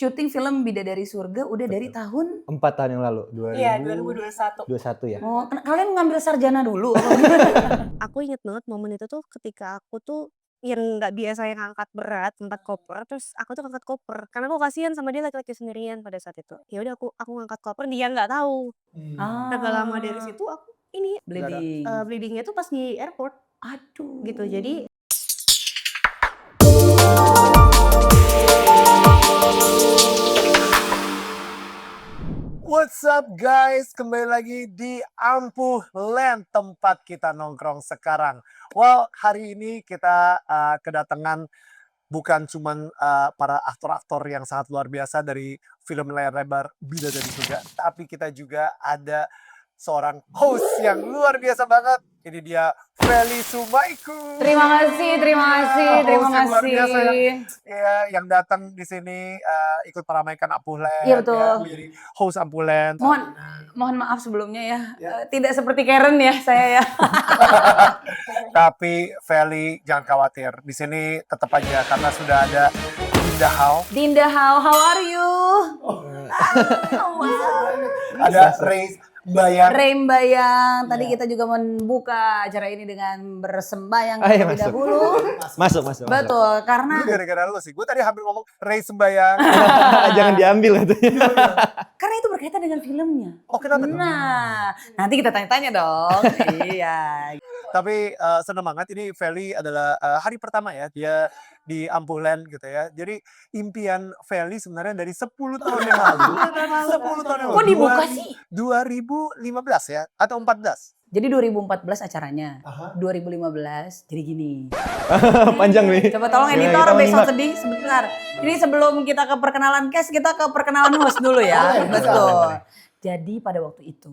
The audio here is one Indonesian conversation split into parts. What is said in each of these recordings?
syuting film Bidadari Surga udah dari tahun 4 tahun yang lalu, 2021. 2021 ya. Oh, kalian ngambil sarjana dulu? Aku inget banget momen itu tuh ketika aku tuh yang nggak biasa yang angkat berat, angkat koper, terus aku tuh angkat koper karena aku kasihan sama dia laki-laki sendirian pada saat itu. Ya udah aku ngangkat koper, dia nggak tahu. Agak lama dari situ aku ini bleeding. bleedingnya tuh pas di airport Aduh. gitu. Jadi What's up guys, kembali lagi di Ampuh Land, tempat kita nongkrong sekarang. Well, hari ini kita kedatangan bukan cuman para aktor-aktor yang sangat luar biasa dari film layar lebar Bidadari Surga, tapi kita juga ada seorang host yang luar biasa banget. Ini dia Feli Sumaiku. Terima kasih. Host yang luar biasa ya, yang datang di sini ikut meramaikan Ampuh Land. Iya, betul. Ya, menjadi host Ampuh Land. Mohon maaf sebelumnya ya. Tidak seperti Karen ya saya ya. Tapi Feli jangan khawatir, di sini tetap aja karena sudah ada Dinda Hao, Dinda, how are you? ada Ray Bayar. Reim Bayang. Tadi kita juga membuka acara ini dengan bersembayang Ayo, terlebih masuk. dahulu. Masuk. Betul, Ini karena gara-gara lu sih, gue tadi hampir ngomong Ray Sembayang. Jangan diambil katanya. karena itu berkaitan dengan filmnya. Oh kenapa tuh? Nah, nanti kita tanya-tanya dong. Iya. Tapi seneng banget, ini Feli adalah hari pertama ya, dia di Ampuh Land gitu ya. Jadi impian Feli sebenarnya dari 10 tahun yang lalu. 10 tahun yang lalu. Kok dibuka sih? 2015 ya, atau 14? Jadi 2014 acaranya. 2015 jadi gini. Panjang nih. Coba tolong Ya, editor kita besok menyimak. sedih sebentar. Ini sebelum kita ke perkenalan cast, kita ke perkenalan host dulu ya. Betul. Jadi pada waktu itu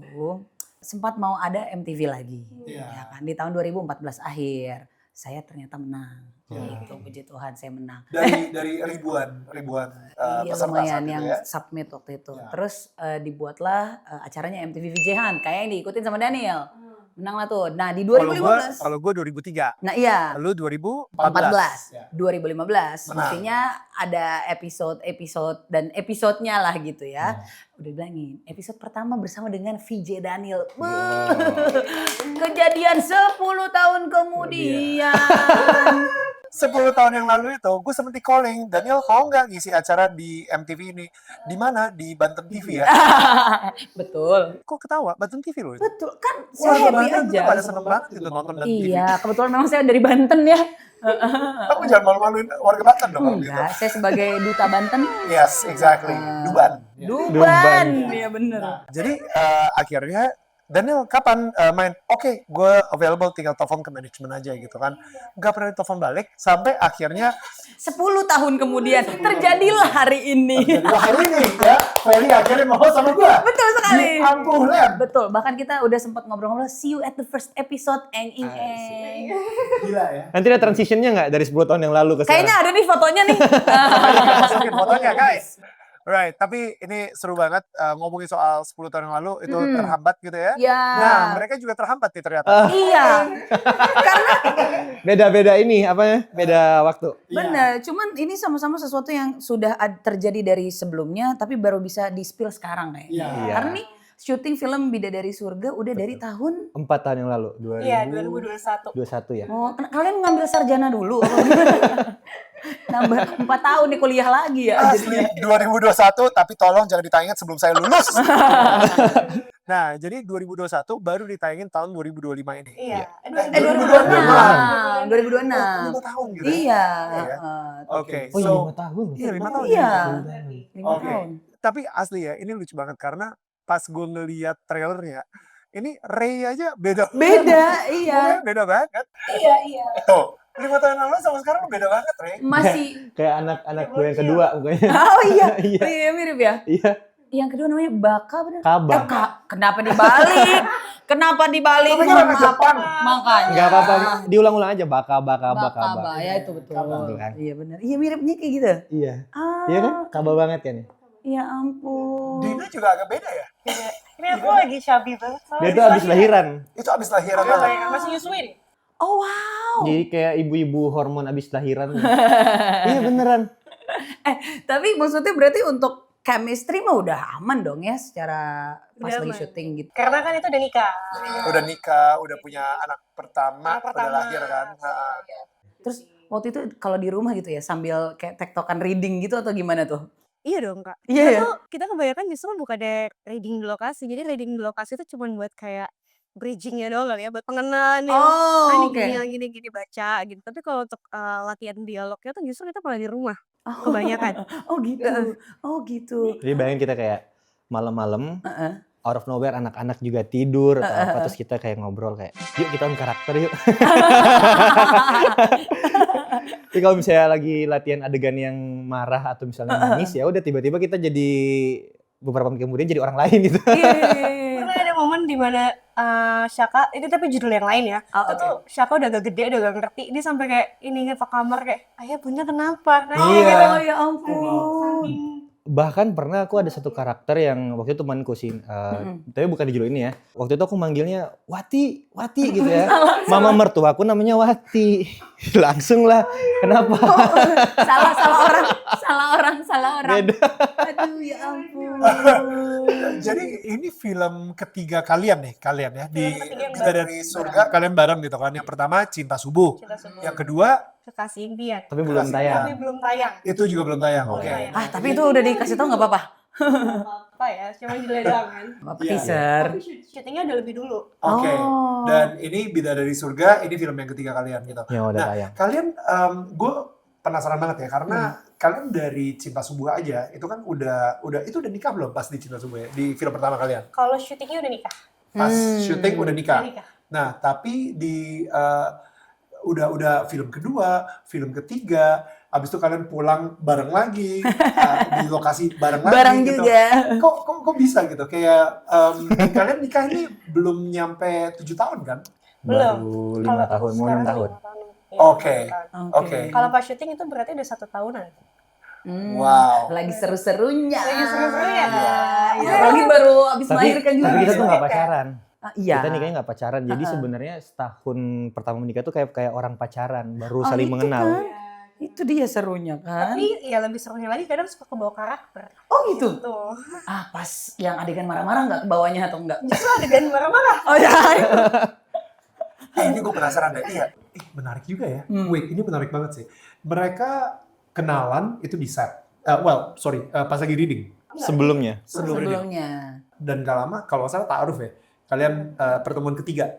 sempat mau ada MTV lagi. Ya kan, di tahun 2014 akhir. Saya ternyata menang. Gitu, puji Tuhan saya menang. Dari ribuan Iya, peserta lumayan saat itu yang ya. submit waktu itu. Terus dibuatlah acaranya MTV VJ Hunt kayak yang diikutin sama Daniel. Menang lah tuh. Nah di 2015. Kalau gue 2003. Nah iya. Lalu 2014. 2015. Menang. Mestinya ada episode dan episodenya lah gitu ya. Udah bilangin, episode pertama bersama dengan VJ Daniel. Kejadian 10 tahun kemudian. 10 tahun yang lalu itu gue sempet calling, Daniel mau nggak ngisi acara di MTV ini? Di mana? Di Banten TV ya? Betul. Kok ketawa? Banten TV loh itu. Betul kan saya happy Banten tuh aja. pada seneng banget gitu nonton Banten TV. Iya, kebetulan memang saya dari Banten ya. Aku jangan malu-maluin warga Banten dong kalau gitu. Enggak, saya sebagai duta Banten. Yes, exactly. Duban. Duban, iya bener. Jadi akhirnya Daniel kapan main? Oke, gue available, tinggal telepon ke manajemen aja gitu kan. Gak pernah telepon balik sampai akhirnya 10 tahun kemudian terjadilah hari ini. wah hari ini ya Feli akhirnya mau sama gue. Betul sekali. Di Ampuh Land. Betul, bahkan kita udah sempat ngobrol-ngobrol, see you at the first episode, eng. Gila ya. Nanti ada transitionnya nggak dari 10 tahun yang lalu ke sekarang? Kayaknya ada nih fotonya nih. Masukin fotonya guys. Right, tapi ini seru banget ngomongin soal 10 tahun yang lalu itu terhambat gitu ya. Ya. Nah, mereka juga terhambat nih ternyata. Iya, karena Beda-beda ini apa ya? Beda waktu. bener, cuman ini sama-sama sesuatu yang sudah terjadi dari sebelumnya, tapi baru bisa di-spill sekarang kayaknya. Iya. Karena nih syuting film Bidadari Surga udah dari tahun 4 tahun yang lalu, 2021. 2021 ya. Oh, kalian ngambil sarjana dulu? Nambah 4 tahun nih kuliah lagi ya. Asli 2021, tapi tolong jangan ditayangin sebelum saya lulus. Nah, jadi 2021 baru ditayangin tahun 2025 ini. Iya. 2026. 5 tahun gitu. Iya. Oke, Oh iya, so 5 tahun. iya 5 tahun. Iya. ya. 5 Oke. tahun. Tapi asli ya, ini lucu banget karena pas gue ngeliat trailernya, ini Ray aja beda. Beda, iya. Beda banget. Iya. Tuh, 5 tahun yang lalu sama sekarang beda banget, Ray. Masih. Kayak anak-anak gue yang kedua mukanya. Oh iya. Iya. Iya mirip ya. Iya. Yang kedua namanya Baka bener. Kaba. Kenapa dibalik? Kenapa dibalik? Namanya Mohon orang maaf. Jepang. Makanya. Enggak apa-apa, diulang-ulang aja baka. Baka, ya itu betul. Betul kan? Iya benar. Iya miripnya kayak gitu. Iya. Ah. Iya kan? Kaba banget kan ya? Ya ampun. Dina juga agak beda ya. Ini aku lagi chubby banget. Dia tuh abis lahiran. Itu abis lahiran banget. Masih nyusuin. Oh wow. Jadi kayak ibu-ibu hormon abis lahiran. Iya beneran. Tapi maksudnya berarti untuk chemistry mah udah aman dong ya secara pas Udah lagi aman. syuting gitu. Karena kan itu udah nikah. Udah nikah, udah punya anak pertama, Anak udah pertama. lahir kan. Terus waktu itu kalau di rumah gitu ya sambil kayak tektokan reading gitu atau gimana tuh? Iya dong Kak. Iya ya? Kita kebanyakan justru bukan ada reading di lokasi. Jadi reading di lokasi itu cuma buat kayak bridging-nya doang kali ya, buat pengenalan yang Oh, ini oke. gini baca gitu. Tapi kalau untuk latihan dialognya tuh justru kita malah di rumah Oh, kebanyakan. oh gitu. Oh gitu. Jadi bayangin kita kayak malam-malam, Heeh. out of nowhere anak-anak juga tidur atau apa, terus kita kayak ngobrol kayak, yuk kita on karakter yuk. Tapi kalau misalnya lagi latihan adegan yang marah atau misalnya nangis, ya udah tiba-tiba kita jadi beberapa menit kemudian jadi orang lain gitu. Iya, iya, iya, iya. Pernah ada momen di mana Syaka, itu tapi judul yang lain ya. Oh, Itu tuh Syaka udah agak gede, udah gak ngerti. Dia sampai kayak ini ke kamar kayak, ayah bunda kenapa? Nah, Iya. gitu. Oh ya ampun. Bahkan pernah aku ada satu karakter yang waktu itu temanku sih, tapi bukan di judul ini ya. Waktu itu aku manggilnya Wati gitu ya. Mama mertuaku namanya Wati. Langsung lah, kenapa? Salah orang. Beda. Aduh ya ampun. Jadi ini film ketiga kalian ya di Film ketiga yang Bida dari Surga kalian bareng gitu kan. Yang pertama Cinta Subuh, Cinta Subuh. yang kedua Kekasih impian. Tapi belum Tapi tayang. belum tayang. itu juga belum tayang. Oh, Oke. iya. Ah tapi itu udah dikasih tahu nggak apa-apa. Apa ya, cuma judulnya doang kan. Apa Iya. teaser. Tapi syutingnya udah lebih dulu. Oke. Oh. Dan ini Bida dari Surga, ini film yang ketiga kalian gitu. Yang udah Nah, tayang. kalian gue penasaran banget ya karena kalian dari Cinta Subuh aja itu kan udah itu udah nikah belum pas di Cinta Subuh ya di film pertama kalian? Kalau syutingnya udah nikah. Pas syuting udah nikah. Udah nikah. Nah, tapi di udah film kedua, film ketiga, abis itu kalian pulang bareng lagi di lokasi bareng lagi Bareng gitu. juga. Kok bisa gitu? Kayak kalian nikah ini belum nyampe 7 tahun kan? Baru 5 tahun, mau 6 tahun. Oke. Oke. Kalau pas syuting itu berarti udah 1 tahunan. Wow. Lagi seru-serunya. Lagi seru-serunya. Ya, Rogi baru abis Tapi melahirkan juga. kita tuh nggak pacaran. Iya. Kita nikahnya nggak pacaran. Jadi sebenarnya setahun pertama menikah tuh kayak orang pacaran, baru Oh, saling itu mengenal. kan. Itu dia serunya kan. Tapi ya lebih serunya lagi kadang suka kebawa karakter. Oh gitu. Tuh. Ah pas yang adegan marah-marah nggak ke bawahnya atau enggak? Justru adegan marah-marah. Oh ya. Ini gue penasaran deh. Iya. Menarik juga ya. Wait, ini menarik banget sih. Mereka kenalan itu di set. Pas lagi reading. Sebelumnya. Sebelum reading. Sebelumnya. Dan gak lama, kalau nggak salah ta'aruf ya. Kalian pertemuan ketiga.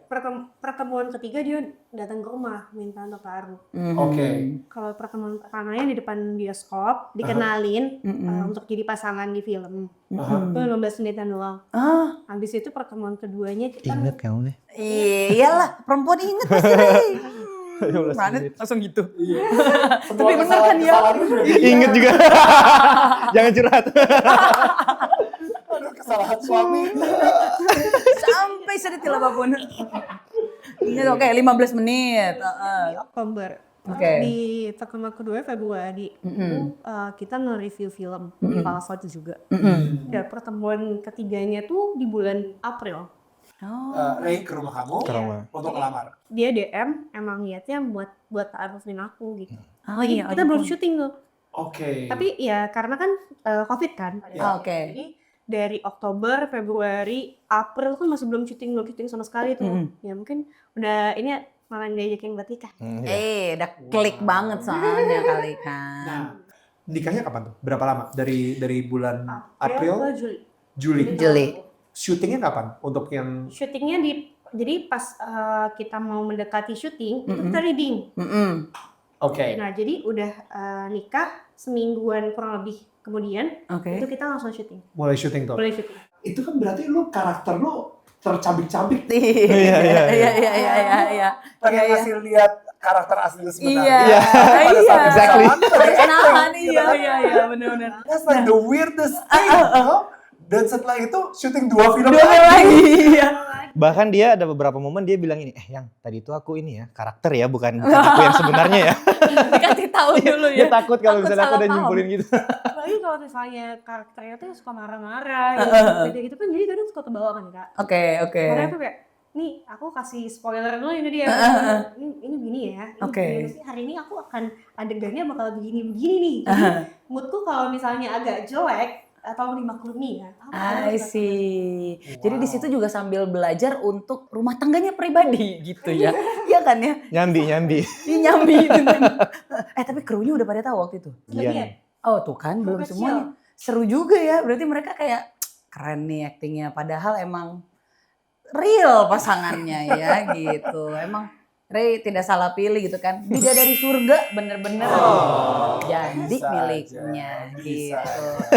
Pertemuan ketiga dia datang ke rumah minta untuk taruh. Oke. Kalau pertemuan pertamanya di depan bioskop, dikenalin untuk jadi pasangan di film. Itu 15 menitan doang. Ah, Habis itu pertemuan keduanya kita Ingat kamu nih. iyalah perempuan inget pasti. Rey. 15 Mana menit. langsung gitu. Iya. Tapi bener kan ya? Ingat juga. Jangan curhat. Aduh, kesalahan suami. Sampai sedetil apapun. Ingat oke 15 menit. di Oktober. Oke. Di pertemuan kedua Februari itu kita nge-review film di Falafel juga. Dan pertemuan ketiganya tuh di bulan April. Oh. Ray ke rumah kamu Ke rumah. untuk ngelamar. Dia DM emang niatnya buat taarufin aku gitu. Oh iya. Kita belum syuting tuh. Oke. Tapi ya karena kan Covid kan. Oh, oke. Jadi dari Oktober, Februari, April kan masih belum syuting sama sekali tuh. Ya mungkin udah ini malah diajakin buat nikah. Iya. Udah klik banget soalnya kali kan. Nah, nikahnya kapan tuh? Berapa lama? Dari bulan ke April, Juli. Juli. Juli. Syutingnya kapan? Untuk yang Syutingnya jadi pas kita mau mendekati syuting itu kita reading. oke. Nah jadi udah nikah semingguan kurang lebih kemudian Oke. itu kita langsung syuting. Mulai syuting tuh. Boleh syuting. Itu kan berarti lu karakter lu tercabik-cabik. Iya. Pengen ngasih lihat karakter asli lu sebenarnya. Iya. Pada saat Iya. Exactly. Kenalan iya benar-benar. That's like the weirdest thing, you know? Dan setelah itu syuting 2 film Dua lagi. Iya. Bahkan dia ada beberapa momen dia bilang ini, yang tadi itu aku ini ya, karakter ya, bukan aku yang sebenarnya ya. Dikasih tahu dulu Dia ya. takut kalau Takut misalnya aku salah udah paham. nyimpulin gitu. Apalagi kalau misalnya karakternya tuh suka marah-marah gitu, jadi kan jadi kadang suka kebawa kan kak. Oke. Makanya tuh kayak nih aku kasih spoiler dulu ini dia. Ini begini ya. Ini Oke. begini, mesti hari ini aku akan adegannya bakal begini-begini nih. Jadi moodku kalau misalnya agak jelek, tolong dimaklumi ya. I see. Jadi di situ juga sambil belajar untuk rumah tangganya pribadi gitu ya. Iya kan ya? Nyambi. Ini nyambi. Tapi krunya udah pada tahu waktu itu. Gian. Oh tuh kan belum Kecil. semuanya. Seru juga ya. Berarti mereka kayak keren nih aktingnya. Padahal emang real pasangannya ya gitu. Emang Ray tidak salah pilih gitu kan. Bidadari surga bener-bener jadi Bisa miliknya aja, gitu. bisa.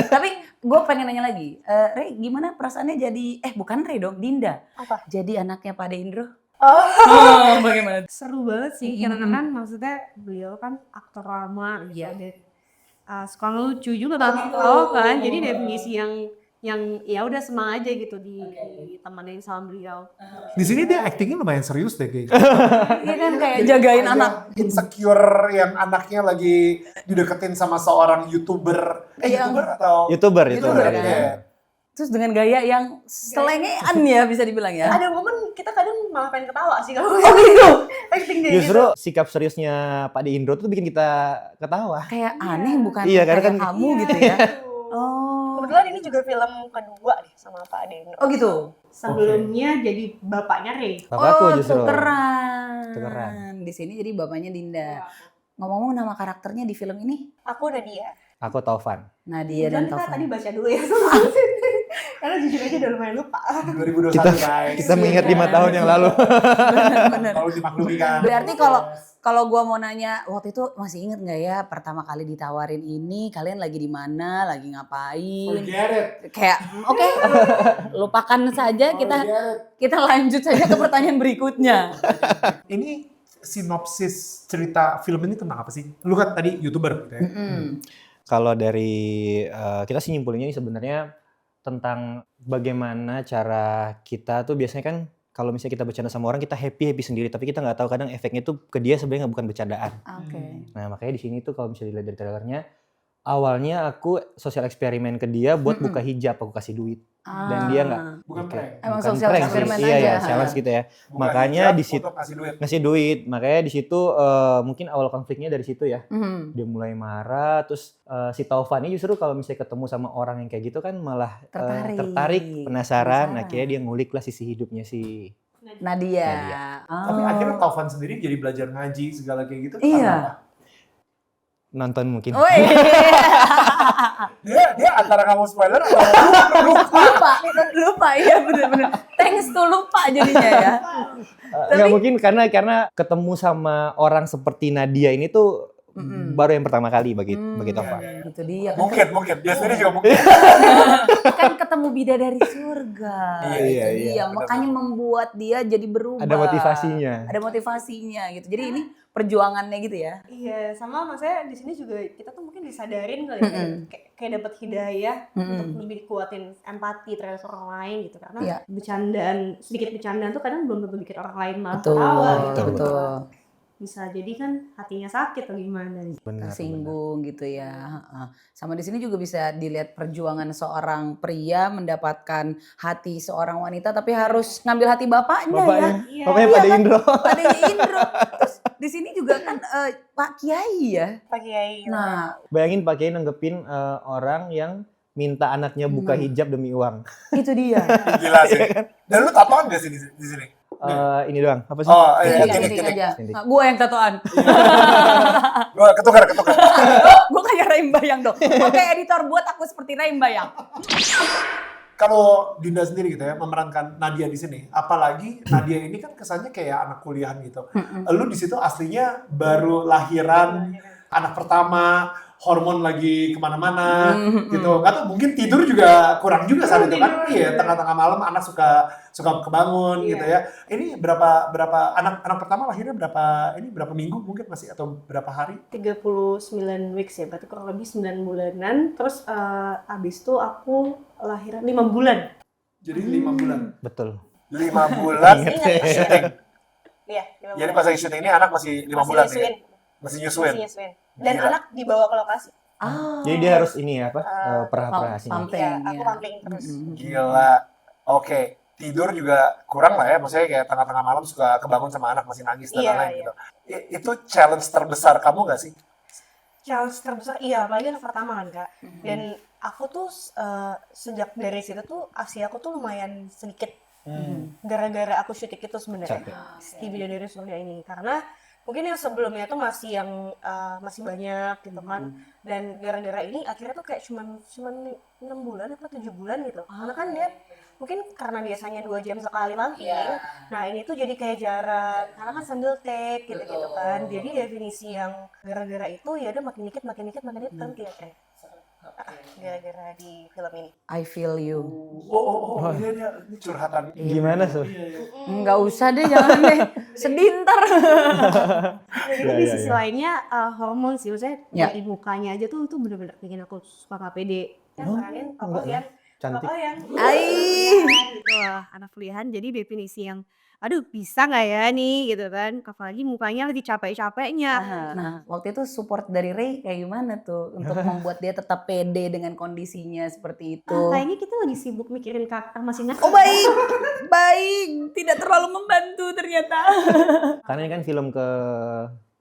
Tapi gue pengen nanya lagi. Ray gimana perasaannya jadi, bukan Ray dong, Dinda. Apa? Jadi anaknya Pak De Indro. Oh. Bagaimana? Seru banget sih karena kan maksudnya beliau kan aktor lama gitu. Iya. Dan suka ngelucu juga kan. Jadi definisi yang ya udah senang aja gitu ditemenin sama beliau. Di sini dia actingnya lumayan serius deh kayaknya. Iya kan kayak jagain anak. Insecure yang anaknya lagi dideketin sama seorang YouTuber. YouTuber atau? YouTuber. kan? Iya. Terus dengan gaya yang selengean ya bisa dibilang ya. Ada momen kita kadang malah pengen ketawa sih kalau gitu. acting dia Justru sikap seriusnya Pak De Indro tuh bikin kita ketawa. Kayak aneh bukan Iya, karena kayak kan- kamu gitu ya. Oh. Kebetulan ini juga film kedua deh sama Pak Ade. Oh gitu. Sebelumnya jadi bapaknya Ray. Bapakku justru. tukeran. Tukeran. Di sini jadi bapaknya Dinda. Ngomong-ngomong nama karakternya di film ini Aku Nadia. Aku Taufan. Nadia dan Kita tadi Taufan. baca dulu ya. Karena jujur aja udah lumayan lupa. 2021 guys. Kita mengingat 5 tahun yang lalu. Bener-bener. Kalau dimaklumi kan. Berarti kalau gua mau nanya waktu itu masih inget nggak ya pertama kali ditawarin ini kalian lagi di mana, lagi ngapain? Forget it. Kayak oke, lupakan saja kita lanjut saja ke pertanyaan berikutnya. Ini sinopsis cerita film ini tentang apa sih? Lu kan tadi YouTuber gitu ya. Kalau dari kita sih nyimpulinnya ini sebenarnya tentang bagaimana cara kita tuh biasanya kan kalau misalnya kita bercanda sama orang kita happy sendiri tapi kita nggak tahu kadang efeknya tuh ke dia sebenarnya bukan bercandaan. Oke. Nah makanya di sini tuh kalau misalnya dilihat dari trailernya awalnya aku sosial eksperimen ke dia buat buka hijab, aku kasih duit dan dia nggak. Bukan prank. Emang bukan sosial prank sih. eksperimen Iya aja. ya, challenge gitu ya. Bukan Makanya hijab di situ untuk kasih duit. ngasih duit, makanya di situ mungkin awal konfliknya dari situ ya. Dia mulai marah, terus si Taufan ini justru kalau misalnya ketemu sama orang yang kayak gitu kan malah tertarik, penasaran. Akhirnya dia ngulik lah sisi hidupnya si Nadia. Tapi akhirnya Taufan sendiri jadi belajar ngaji segala kayak gitu. Iya. karena apa? nonton mungkin. Woi. Dia antara kamu spoiler atau lupa iya bener-bener. Thanks to lupa jadinya ya. Nggak mungkin karena ketemu sama orang seperti Nadia ini tuh baru yang pertama kali bagi Taufan. Gitu dia kan. mungkin. Dia sendiri juga mungkin. Kan ketemu bidadari surga. Iya, Itu dia. Makanya membuat dia jadi berubah. Ada motivasinya. Ada motivasinya gitu. Jadi ini perjuangannya gitu ya. Iya, sama maksudnya di sini juga kita tuh mungkin disadarin kali ya, kayak dapat hidayah untuk lebih dikuatin empati terhadap orang lain gitu karena Iya. sedikit bercandaan tuh kadang belum tentu bikin orang lain malah Betul. ketawa gitu. Betul. Bisa jadi kan hatinya sakit atau gimana gitu. Benar. Tersinggung gitu ya. Heeh. Sama di sini juga bisa dilihat perjuangan seorang pria mendapatkan hati seorang wanita tapi harus ngambil hati bapaknya ya. Iya. Bapaknya Iya pada kan? Indro. Pada Indro. Terus di sini juga kan Pak Kiai ya. Pak Kiai. Nah, Bayangin Pak Kiai nanggepin orang yang minta anaknya buka hijab demi uang. itu dia. Gila sih. Dan lu tatoan gak sih di sini? Ini doang. Apa sih? Oh, iya, Titik titik. aja. Titik. Nah, gue yang tatoan. Gua ketukar. Gue kayak Raim Bayang dong. Oke editor buat aku seperti Raim Bayang. Kalau Dinda sendiri gitu ya memerankan Nadia di sini, apalagi Nadia ini kan kesannya kayak anak kuliahan gitu. Lu di situ aslinya baru lahiran, anak pertama, hormon lagi kemana-mana gitu. Nggak tahu mungkin tidur juga kurang juga saat itu kan. Iya, tengah-tengah malam anak suka kebangun gitu ya. Ini berapa anak pertama lahirnya berapa minggu mungkin masih atau berapa hari? 39 weeks ya, berarti kurang lebih 9 bulanan. Terus abis itu aku lahiran 5 bulan. Jadi 5 bulan. Betul. 5 bulan Ingat ya? syuting. Iya, 5 Jadi bulan. pas lagi syuting ini anak masih 5 bulan ya? Masih nyusuin. Dan Gila. anak dibawa ke lokasi. Ah. Jadi dia harus ini ya apa? Perah-perah sini. Pumping, Iya, aku ya. pumping terus. Gila. Oke. tidur juga kurang lah ya, maksudnya kayak tengah-tengah malam suka kebangun sama anak masih nangis dan Iya, lain-lain iya. gitu. Itu challenge terbesar kamu nggak sih? Challenge terbesar, iya, apalagi anak pertama kan Kak. Dan aku tuh sejak dari situ tuh ASI aku tuh lumayan sedikit gara-gara aku syuting itu sebenarnya di Bidadari Surga ini, karena mungkin yang sebelumnya tuh masih banyak gitu kan, dan gara-gara ini akhirnya tuh kayak cuman 6 bulan atau 7 bulan gitu, karena kan dia mungkin karena biasanya 2 jam sekali lampir, nah ini tuh jadi kayak jarang karena kan sambil take gitu kan, jadi definisi yang gara-gara itu ya udah makin dikit kayak gara-gara di film ini. I feel you. Ini curhatan. Gimana tuh? Nggak usah deh, jangan deh. Sedih ntar. Jadi Ya, di ya, sisi ya. lainnya hormon sih, maksudnya Ya. dari mukanya aja tuh bener-bener bikin aku suka nggak pede. Kemarin Papa yang Cantik. gitu lah, anak pilihan, jadi definisi yang aduh bisa nggak ya nih gitu kan, apalagi mukanya lagi capek-capeknya. Nah, waktu itu support dari Ray kayak gimana tuh untuk membuat dia tetap pede dengan kondisinya seperti itu? Kayaknya kita lagi sibuk mikirin karakter masing-masing. Oh baik, tidak terlalu membantu ternyata. Karena ini kan film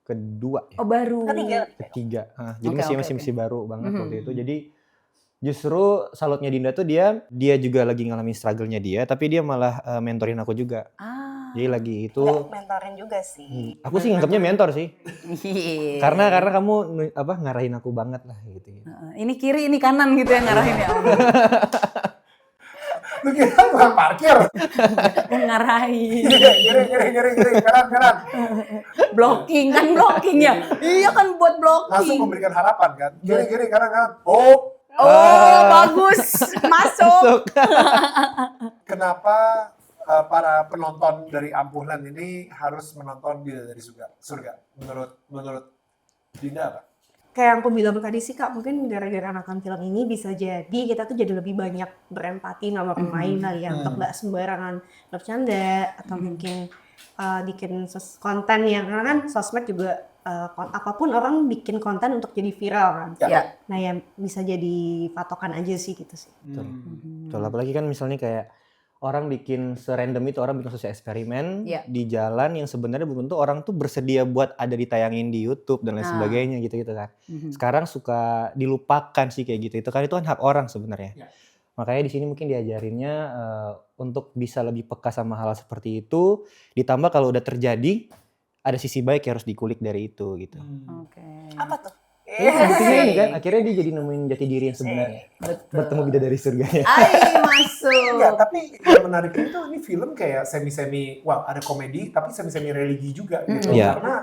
kedua ya. Oh baru. Ketiga. Jadi Oke, masih baru banget waktu itu. Jadi justru salutnya Dinda tuh dia juga lagi ngalamin struggle-nya dia, tapi dia malah mentorin aku juga. Jadi lagi itu Mentorin juga sih. aku sih nganggapnya mentor sih. Iya. Karena kamu ngarahin aku banget lah gitu. Ini kiri, ini kanan gitu ya ngarahin ya. Lu kira tukang parkir? Ngarahin. Kiri, kanan. Blocking ya. Iya kan buat Langsung blocking. memberikan harapan kan. Kiri, kanan. Oh, Oh bagus, masuk. kenapa para penonton dari Ampuhland ini harus menonton Bidadari Surga? Menurut Dinda apa? Kayak yang aku bilang tadi sih Kak, mungkin gara-gara nonton film ini bisa jadi kita tuh jadi lebih banyak berempati sama pemain kali ya, untuk nggak sembarangan bercanda atau mungkin bikin konten yang, karena kan sosmed juga apapun orang bikin konten untuk jadi viral kan. Ya. Nah ya bisa jadi patokan aja sih gitu sih. Betul, apalagi kan misalnya kayak orang bikin serandom itu, orang bikin sosial eksperimen Iya. di jalan yang sebenarnya belum tentu orang tuh bersedia buat ada ditayangin di YouTube dan lain sebagainya gitu kan. Sekarang suka dilupakan sih kayak gitu. Itu kan hak orang sebenarnya. Ya. Makanya di sini mungkin diajarinnya untuk bisa lebih peka sama hal seperti itu. Ditambah kalau udah terjadi ada sisi baik yang harus dikulik dari itu gitu. Oke. Apa tuh? Buktinya ini kan akhirnya dia jadi nemuin jati diri yang sebenarnya. Bertemu Bidadari Surganya. Ay masuk. Enggak, tapi yang menariknya itu ini film kayak semi-semi, wah ada komedi tapi semi-semi religi juga gitu. Iya. Karena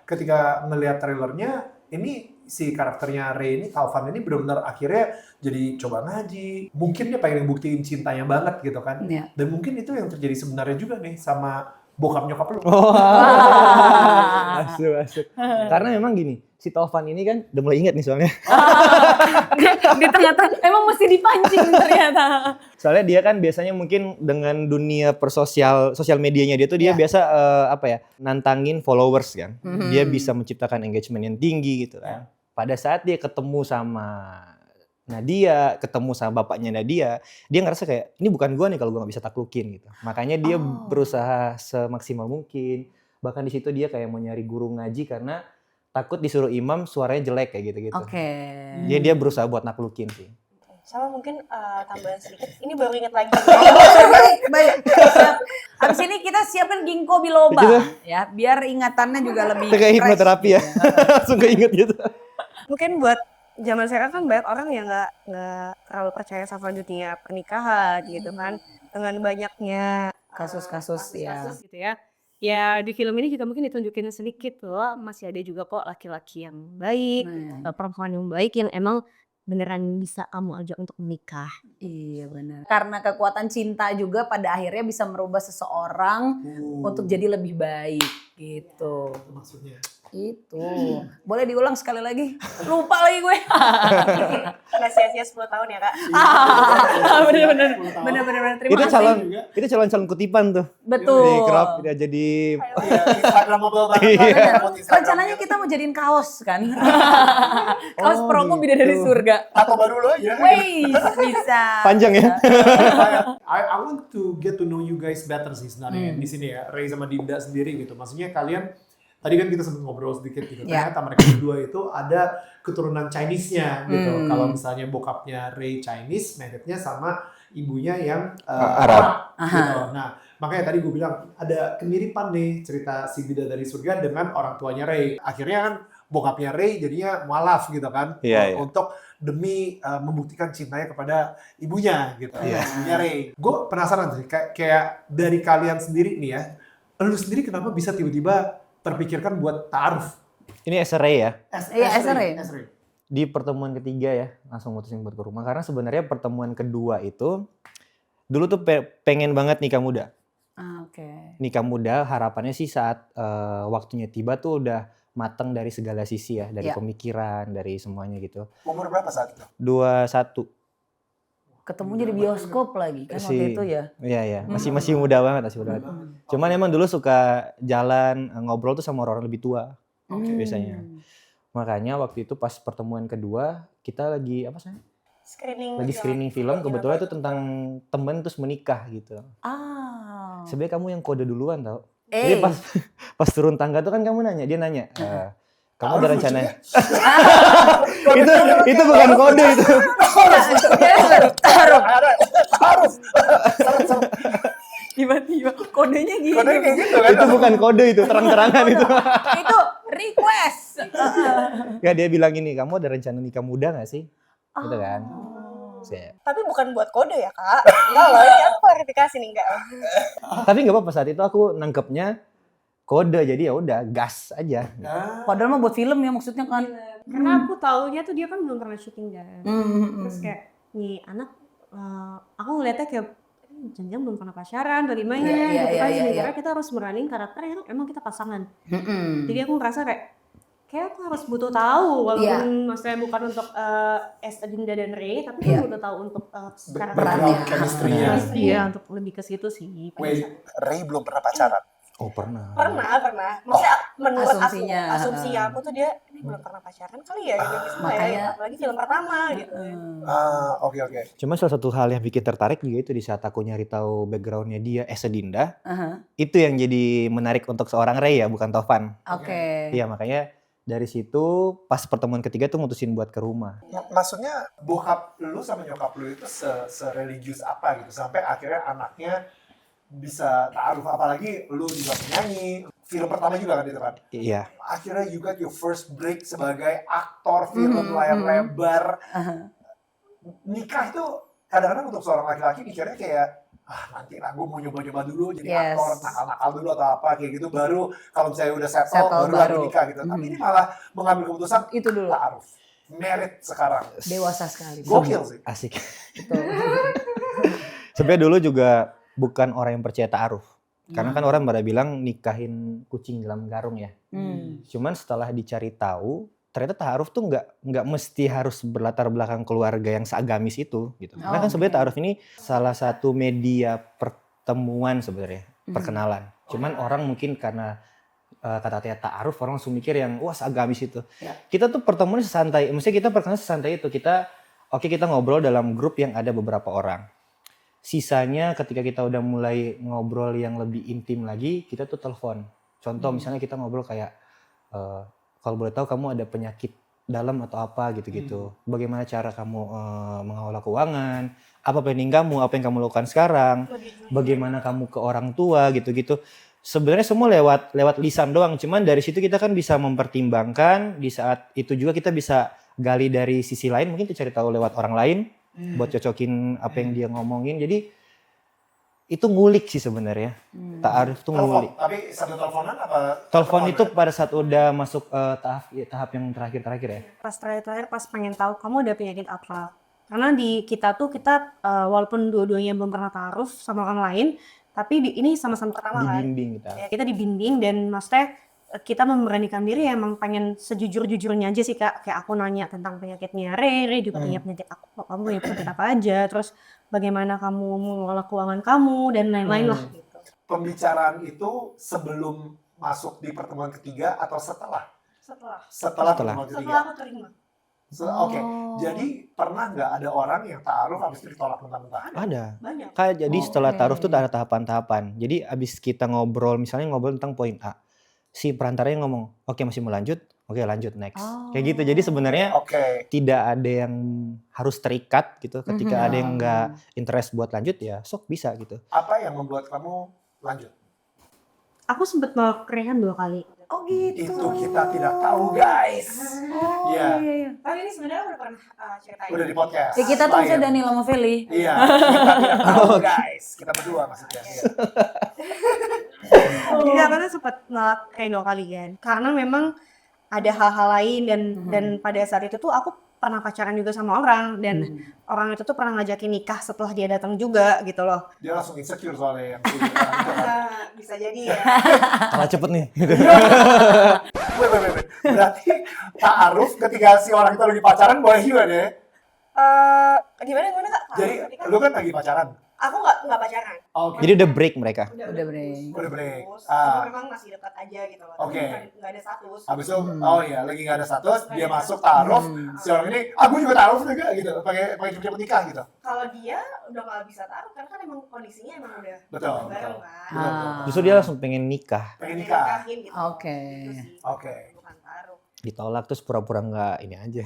ketika melihat trailernya, ini si karakternya Ray ini, Taufan ini benar-benar akhirnya jadi coba ngaji. Mungkin dia pengen buktiin cintanya banget gitu kan. Iya. Dan mungkin itu yang terjadi sebenarnya juga nih sama bokap nyokap lu. Masuk. Karena memang gini, si Taufan ini kan udah mulai ingat nih soalnya. Di tengah-tengah emang mesti dipancing ternyata. Soalnya dia kan biasanya mungkin dengan dunia sosial medianya dia tuh dia biasa nantangin followers kan. Dia bisa menciptakan engagement yang tinggi gitu kan. Pada saat dia ketemu sama Nadia, ketemu sama bapaknya Nadia, dia ngerasa kayak ini bukan gua nih kalau gua nggak bisa taklukin gitu. Makanya dia berusaha semaksimal mungkin. Bahkan di situ dia kayak mau nyari guru ngaji karena takut disuruh imam suaranya jelek kayak gitu-gitu. Oke. Dia berusaha buat naklukin sih. Sama mungkin tambahan sedikit, ini baru ingat lagi. Baik. Siap. Habis ini kita siapkan ginkgo biloba Gitu. ya, biar ingatannya juga lebih Itu kayak fresh hipnoterapi ya. gitu. Langsung keinget gitu. Mungkin buat zaman sekarang kan banyak orang yang nggak terlalu percaya sama dunia pernikahan gitu kan, dengan banyaknya Kasus-kasus ya. gitu ya. Ya di film ini juga mungkin ditunjukin sedikit loh, masih ada juga kok laki-laki yang baik, perempuan yang baik yang emang beneran bisa kamu ajak untuk menikah. Iya benar. Karena kekuatan cinta juga pada akhirnya bisa merubah seseorang untuk jadi lebih baik gitu. Maksudnya. Gitu. Boleh diulang sekali lagi? Lupa lagi gue. Nggak sia-sia 10 tahun ya, Kak. Bener-bener. Terima Itu kasih. calon kutipan tuh. Betul. Di crop udah jadi Iya, Instagramable banget. Iya. Rencananya kita mau jadiin kaos kan. Kaos Oh, promo gitu. Bidadari Surga. Atau baru lo aja. Wih, bisa. panjang ya. I want to get to know you guys better sih sebenarnya di sini ya, Ray sama Dinda sendiri gitu. Maksudnya kalian tadi kan kita sempat ngobrol sedikit gitu. Ya. Ternyata mereka berdua itu ada keturunan Chinese-nya gitu. Kalau misalnya bokapnya Ray Chinese, married-nya sama ibunya yang Arab. gitu. Nah, makanya tadi gue bilang ada kemiripan nih cerita si Bidadari Surga dengan orang tuanya Ray. Akhirnya kan bokapnya Ray jadinya mualaf gitu kan. Iya, iya. Untuk demi membuktikan cintanya kepada ibunya gitu. Iya. Ibunya Ray. Gue penasaran sih kayak dari kalian sendiri nih ya. Lu sendiri kenapa bisa tiba-tiba terpikirkan buat ta'aruf? Ini SRA ya. Iya, SRA. Di pertemuan ketiga ya langsung mutusin buat ke rumah karena sebenarnya pertemuan kedua itu dulu tuh pengen banget nikah muda. Oke. Nikah muda harapannya sih saat waktunya tiba tuh udah matang dari segala sisi ya, dari Ya. pemikiran, dari semuanya gitu. Umur berapa saat itu? 21. Ketemunya di bioskop lagi kan waktu itu ya. Iya, masih muda banget, masih muda banget. Cuman emang dulu suka jalan ngobrol tuh sama orang lebih tua biasanya. Makanya waktu itu pas pertemuan kedua kita lagi apa sih? Screening film, kebetulan itu tentang temen terus menikah gitu. Sebenarnya kamu yang kode duluan tau. Jadi pas turun tangga tuh kan kamu nanya, dia nanya, kamu ada rencana? itu bukan kode itu. Ta'aruf. Tiba-tiba kodenya gitu. Kodenya kayak gitu kan? Itu bukan kode itu, terang-terangan itu. Itu request. Ya dia bilang gini, kamu ada rencana nikah muda gak sih? Gitu kan. Tapi bukan buat kode ya, Kak. Enggak loh, ini aku klarifikasi nih, enggak. Tapi nggak apa-apa, saat itu aku nangkepnya kode, jadi ya udah gas aja. Padahal mah buat film ya maksudnya kan. Karena aku taunya tuh dia kan belum pernah syuting kan. Terus kayak nih anak, aku ngeliatnya kayak jangan belum pernah pacaran, bagaimana gitu kan. Sebenarnya kita harus meranin karakter yang emang kita pasangan. Jadi aku ngerasa kayak aku harus butuh tahu, walaupun maksudnya bukan untuk Dinda dan Ray, tapi aku butuh tahu untuk Background chemistry-nya. Iya, untuk lebih ke situ sih. Wait, Ray belum pernah pacaran? Oh pernah. Pernah. Maksudnya menurut Asumsinya. asumsi aku tuh dia belum pernah pacaran kali ya gitu. Makanya. Apalagi film pertama gitu. Oke. Cuma salah satu hal yang bikin tertarik juga itu di saat aku nyari tahu backgroundnya dia Dinda, itu yang jadi menarik untuk seorang Ray ya, bukan Tovan. Oke. Iya makanya dari situ pas pertemuan ketiga tuh mutusin buat ke rumah. Maksudnya bokap lu sama nyokap lu itu se-religius apa gitu sampai akhirnya anaknya bisa ta'aruf, apalagi lu juga penyanyi, film pertama juga kan itu kan? Iya. Akhirnya you got your first break sebagai aktor film layar lebar. Nikah itu kadang-kadang untuk seorang laki-laki mikirnya kayak nanti lah gue mau nyoba-nyoba dulu jadi aktor, nakal-nakal dulu atau apa kayak gitu, baru kalau misalnya udah settle baru nikah gitu. Tapi ini malah mengambil keputusan Itu dulu. ta'aruf, married sekarang. Dewasa sekali. Gokil sih. Asik. Betul. Sebenarnya dulu juga bukan orang yang percaya ta'aruf. Karena kan orang pada bilang nikahin kucing dalam karung ya. Cuman setelah dicari tahu, ternyata ta'aruf tuh nggak mesti harus berlatar belakang keluarga yang seagamis itu gitu. Karena kan sebenarnya ta'aruf ini salah satu media pertemuan sebenarnya, perkenalan. Cuman orang mungkin karena kata-kata ta'aruf orang langsung mikir yang wah seagamis itu. Kita tuh pertemuan sesantai, maksudnya kita perkenalan sesantai itu. Kita ngobrol dalam grup yang ada beberapa orang. Sisanya ketika kita udah mulai ngobrol yang lebih intim lagi, kita tuh telepon. Contoh misalnya kita ngobrol kayak, kalau boleh tahu kamu ada penyakit dalam atau apa gitu-gitu. Bagaimana cara kamu mengelola keuangan, apa planning kamu, apa yang kamu lakukan sekarang, bagaimana kamu ke orang tua gitu-gitu. Sebenarnya semua lewat lisan doang, cuman dari situ kita kan bisa mempertimbangkan, di saat itu juga kita bisa gali dari sisi lain, mungkin kita cari tahu lewat orang lain. Buat cocokin apa yang dia ngomongin. Jadi itu ngulik sih sebenarnya. Ta'aruf tuh ngulik. Tapi satu teleponan apa? Telepon itu pada saat udah masuk tahap yang terakhir ya. Pas terakhir pas pengen tahu kamu ada penyakit apa. Karena di kita walaupun dua-duanya belum pernah ta'aruf sama orang lain, tapi ini sama-sama pertama kan. Dibimbing kita. Ya, kita dibimbing dan maksudnya kita memberanikan diri emang pengen sejujur-jujurnya aja sih Kak. Kayak aku nanya tentang penyakitnya Rere juga punya penyakit aku. Kamu punya penyakit apa aja? Terus bagaimana kamu mengelola keuangan kamu dan lain-lain lah gitu. Pembicaraan itu sebelum masuk di pertemuan ketiga atau setelah? Setelah Pertemuan ketiga. aku terima. Oke, jadi pernah nggak ada orang yang taruh habis itu ditolak mentah-mentah? Ada. Banyak. Kayak jadi setelah Oke. taruh tuh ada tahapan-tahapan. Jadi abis kita ngobrol, misalnya ngobrol tentang poin A, si perantaranya ngomong, oke masih mau lanjut, oke lanjut next. Kayak gitu. Jadi sebenarnya Oke. tidak ada yang harus terikat gitu. Ketika ada yang nggak interest buat lanjut ya sok bisa gitu. Apa yang membuat kamu lanjut? Aku sempat mau keringan 2 kali. Oh gitu. Itu kita tidak tahu, guys. Oh Iya. iya. Tapi ini sebenarnya udah pernah ceritain. Udah di podcast. Ya, kita tuh bisa Lain. Daniel sama Feli. Iya, kita tidak tahu, guys. Kita berdua maksudnya. Iya. Iya, karena sempat nolak kayak 2 kali kan. Karena memang ada hal-hal lain dan pada saat itu tuh aku pernah pacaran juga sama orang dan orang itu tuh pernah ngajakin nikah setelah dia datang juga gitu loh. Dia langsung insecure soalnya yang Bisa jadi ya. Kalah cepet nih. Wait. Berarti ta'aruf ketika si orang itu lagi pacaran boleh juga deh. Gimana Kak? Jadi lu kan lagi pacaran. Aku nggak pacaran. Oke. Jadi udah break mereka. Udah break. Udah break. Tapi memang masih dekat aja gitu loh. Oke. Nggak ada status. Habis itu, oh iya, lagi nggak ada status, dia masuk ta'aruf, si orang ini, gue juga ta'aruf juga gitu, pakai cepet nikah gitu. Kalau dia udah nggak bisa taruh karena kan emang kondisinya emang udah Betul. bareng kan. Ah. Justru dia langsung pengen nikah. Pengen nikah. Nikahin gitu. Oke. Gitu sih. Oke. Bukan taruh. Ditolak terus pura-pura nggak ini aja.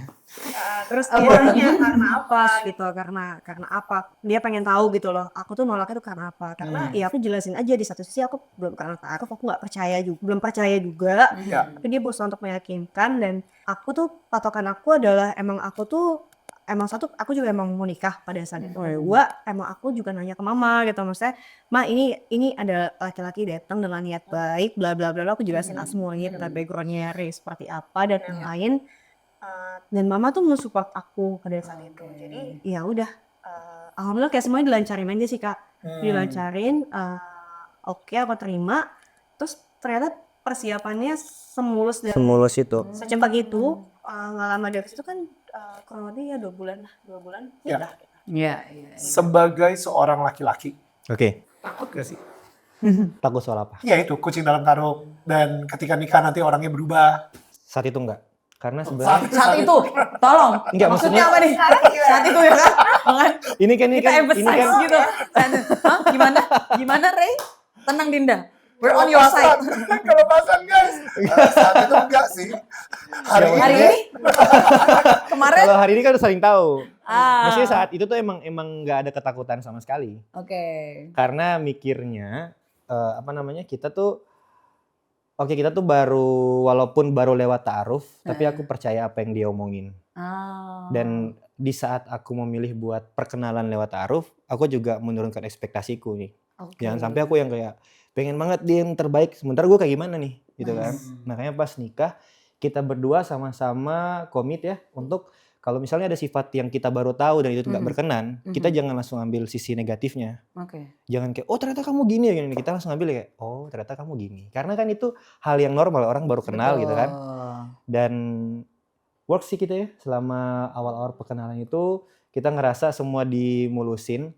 Terus dia nanya karena apa gitu, karena apa? Dia pengen tahu gitu loh. Aku tuh nolaknya tuh karena apa? Karena ya aku jelasin aja di satu sisi aku belum karena taruh, aku nggak percaya juga, belum percaya juga. Iya. Tapi dia berusaha untuk meyakinkan dan aku tuh patokan aku adalah emang aku tuh aku juga emang mau nikah pada saat itu. Gua emang aku juga nanya ke mama gitu, maksudnya, "Ma, ini ada laki-laki datang dengan niat baik, bla bla bla." Aku jelasin lah semuanya tentang background-nya Rere seperti apa dan yang lain. Dan mama tuh mensupport aku pada saat itu. Jadi ya udah, alhamdulillah kayak semuanya dilancarin aja sih Kak. Dilancarin, oke aku terima. Terus ternyata persiapannya semulus dan Semulus itu. secepat itu. Nggak lama dari situ kan kurang lebih ya 2 bulan lah, 2 bulan Ya. udah. Iya. Sebagai seorang laki-laki, Oke. takut gak sih? Takut soal apa? Ya itu, kucing dalam karung, dan ketika nikah nanti orangnya berubah. Saat itu enggak. Karena sebenarnya Saat itu, tolong. Enggak, Maksudnya maksudnya- apa nih? Saat itu ya kan? Jangan ini kan kita emphasize gitu. Hah? Gimana Ray? Tenang Dinda. We're on your side. Kelepasan guys. Saat itu enggak sih. Hari Hari ini ini? Kemarin? kalau hari ini kan udah saling tahu. Ah. Maksudnya saat itu tuh emang nggak ada ketakutan sama sekali. Oke. Karena mikirnya kita tuh kita tuh walaupun baru lewat ta'aruf, tapi aku percaya apa yang dia omongin. Ah. Dan di saat aku memilih buat perkenalan lewat ta'aruf, aku juga menurunkan ekspektasiku nih. Oke. Jangan sampai aku yang kayak pengen banget dia yang terbaik, sementara gue kayak gimana nih gitu kan. Makanya pas nikah kita berdua sama-sama komit ya untuk kalau misalnya ada sifat yang kita baru tahu dan itu nggak berkenan, kita jangan langsung ambil sisi negatifnya. Oke. Jangan kayak, oh ternyata kamu gini ya gini. Kita langsung ambil kayak, oh ternyata kamu gini. Karena kan itu hal yang normal, orang baru kenal gitu kan. Dan work sih kita ya, selama awal-awal perkenalan itu kita ngerasa semua dimulusin.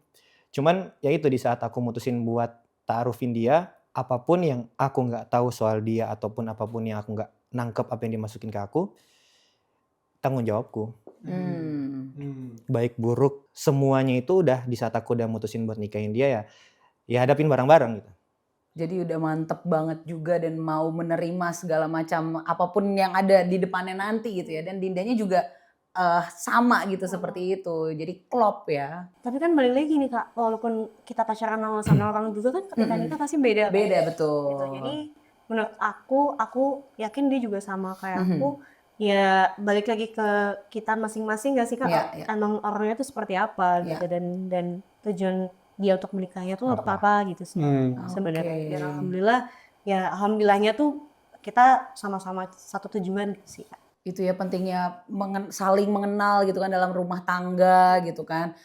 Cuman ya itu di saat aku mutusin buat ta'arufin dia, apapun yang aku nggak tahu soal dia ataupun apapun yang aku nggak nangkep apa yang dimasukin ke aku, tanggung jawabku. Baik buruk semuanya itu udah di saat aku udah mutusin buat nikahin dia ya hadapin bareng-bareng gitu. Jadi udah mantep banget juga dan mau menerima segala macam apapun yang ada di depannya nanti gitu ya. Dan Dindanya juga sama gitu seperti itu. Jadi klop ya. Tapi kan balik lagi nih Kak, walaupun kita pacaran sama orang juga kan ketika nikah pasti beda. Beda betul. Gitu. Jadi menurut aku yakin dia juga sama kayak aku. Ya balik lagi ke kita masing-masing gak sih Kak? Iya. Emang orangnya tuh seperti apa gitu dan tujuan dia untuk menikahnya tuh apa gitu sih sebenarnya. Dan alhamdulillahnya tuh kita sama-sama satu tujuan sih Kak. Itu ya pentingnya saling mengenal gitu kan dalam rumah tangga gitu kan.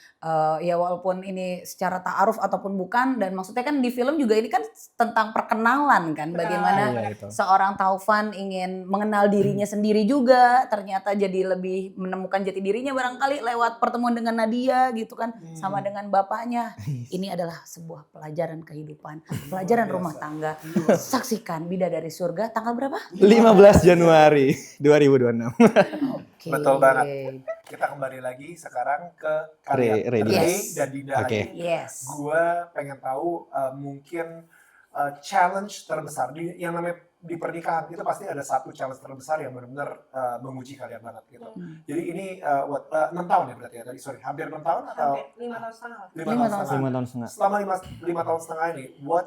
Ya walaupun ini secara ta'aruf ataupun bukan, dan maksudnya kan di film juga ini kan tentang perkenalan kan. Bagaimana Iya itu. seorang Taufan ingin mengenal dirinya sendiri juga, ternyata jadi lebih menemukan jati dirinya barangkali lewat pertemuan dengan Nadia gitu kan, sama dengan bapaknya. Ini adalah sebuah pelajaran kehidupan, pelajaran rumah tangga. Saksikan Bidadari Surga tanggal berapa? 15 Januari 2026. Oke. Betul banget. Kita kembali lagi sekarang ke kalian Ray Yes. dan Dinda Oke. lagi. Yes. Gue pengen tahu mungkin challenge terbesar yang namanya di pernikahan itu pasti ada satu challenge terbesar yang benar-benar menguji kalian banget gitu. Jadi ini 6 tahun ya berarti ya tadi, sorry, hampir 6 tahun atau Hampir 5 tahun setengah. 5 5 tahun tahun setengah. 5 tahun setengah. Selama 5 tahun setengah ini, what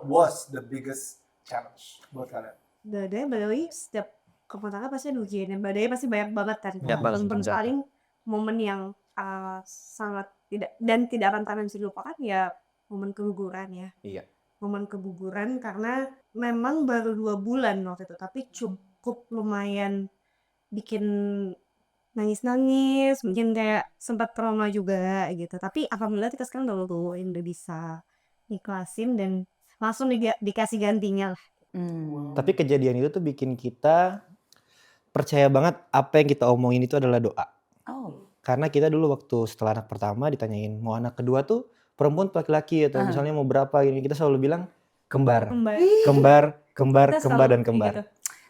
was the biggest challenge buat kalian? Badai, Badawi setiap rumah tangga pasti ada ujian, dan badai pasti banyak banget kan. Banyak banget, Dan bener. paling momen yang sangat tidak akan pernah bisa dilupakan ya momen keguguran ya. Iya. Momen keguguran karena memang baru 2 bulan waktu itu, tapi cukup lumayan bikin nangis-nangis, mungkin kayak sempat trauma juga gitu. Tapi alhamdulillah kita sekarang udah bisa ikhlasin dan langsung dikasih gantinya lah. Tapi kejadian itu tuh bikin kita percaya banget apa yang kita omongin itu adalah doa. Oh. Karena kita dulu waktu setelah anak pertama ditanyain mau anak kedua tuh perempuan atau laki-laki atau misalnya mau berapa gini, kita selalu bilang kembar. Kembar, Kita selalu dan kayak kembar. gitu.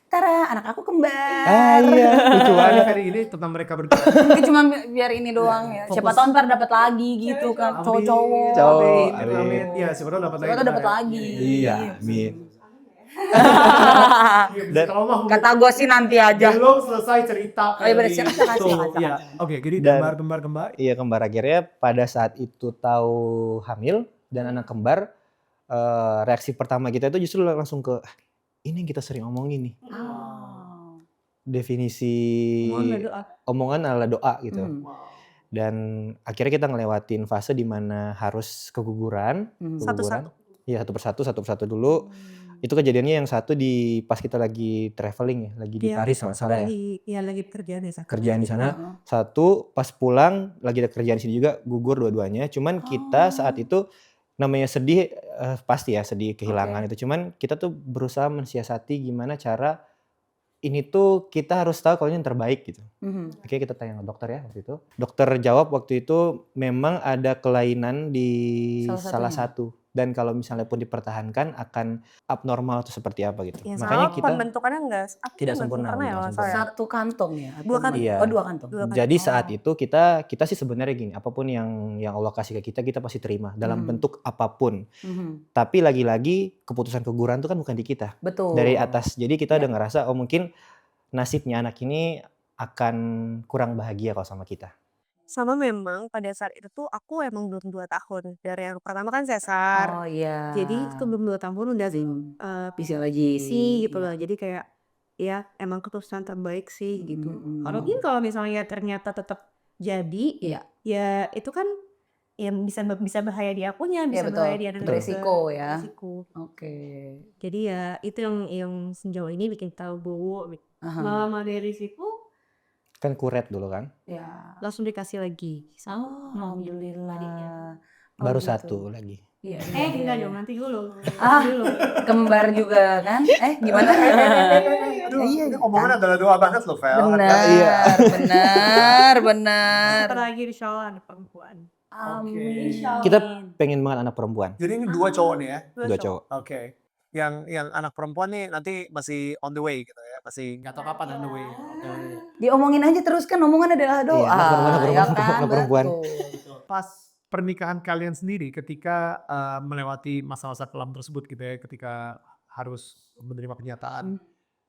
Tara, anak aku kembar. Ah iya, lucu banget. Hari ini tentang mereka berdua. Mungkin cuma biar ini doang ya. Siapa Fokus. tahu ntar dapat lagi gitu kan. Cowok-cowok. Cowok, Amin. amin. Iya, siapa tahu dapat Siapa tahu dapat lagi. Iya, amin. Dan kalau mau Kata gue sih nanti aja. belum selesai cerita. Oh iya, bener. kali Silakan, itu. silakan. Iya. Oke, jadi Dan- kembar. Iya, kembar akhirnya pada saat itu tahu hamil dan anak kembar, reaksi pertama kita itu justru langsung ke ini yang kita sering omongin nih. Oh. Definisi Mohon doa. omongan adalah doa gitu. Hmm. Dan akhirnya kita ngelewatin fase di mana harus keguguran. Satu-satu. Iya, satu persatu dulu. Itu kejadiannya yang satu di pas kita lagi traveling ya, lagi di Iya. Paris kalau nggak salah ya. Lagi pekerjaan ya. Sak. Kerjaan di sana. Heeh. Satu pas pulang lagi ada kerjaan di sini juga gugur dua-duanya. Cuman kita saat itu namanya sedih, pasti ya sedih kehilangan itu. Cuman kita tuh berusaha mensiasati gimana cara ini tuh kita harus tahu kalau ini yang terbaik gitu. Mhm. Oke, kita tanya ke dokter ya waktu itu. Dokter jawab waktu itu memang ada kelainan di Salah salah satu. Dan kalau misalnya pun dipertahankan akan abnormal atau seperti apa gitu. Ya, Makanya sama kita pembentukannya enggak Tidak sempurna, ya belum kalau sempurna. saya. Satu kantong ya? Atau 2 kantong. Iya. Oh 2 kantong. 2 kantong. Jadi saat itu kita sih sebenarnya gini, apapun yang Allah kasih ke kita pasti terima dalam bentuk apapun. Mhm. Tapi lagi-lagi keputusan keguguran itu kan bukan di kita, Betul. dari atas. Jadi kita udah ngerasa oh mungkin nasibnya anak ini akan kurang bahagia kalau sama kita. Sama memang pada saat itu tuh aku emang belum 2 tahun. Dari yang pertama kan sesar. Oh iya. Jadi itu belum 2 tahun udah Bisa lagi sih gitu loh. Jadi kayak ya emang keputusan terbaik sih gitu. Mungkin kalau misalnya ternyata tetap jadi, Iya. ya itu kan ya bisa bahaya di akunya, bisa betul. bahaya di anak juga. Beresiko ya. Beresiko. Oke. Jadi ya itu yang sejauh ini bikin tahu bahwa Aha. lama dari situ Kan kuret dulu kan, Ya. langsung dikasih lagi. Oh, alhamdulillah. Oh, baru gitu. satu lagi. Iya. Enggak dong, nanti dulu. Dulu. Kembar juga kan? Gimana? Aduh, Iya, ini omongan adalah doa banget loh, Vel. Benar, Iya. benar. Sebentar lagi insya Allah ada perempuan. Amin. Kita pengen banget anak perempuan, Jadi ini 2 cowok nih ya. dua cowok. Oke. Yang anak perempuan nih nanti masih on the way gitu ya. Masih Nggak tahu kapan on the way. Diomongin aja terus kan, omongan adalah doa. Iya, anak perempuan. Betul. Pas pernikahan kalian sendiri ketika melewati masa-masa kelam tersebut gitu ya, ketika harus menerima kenyataan,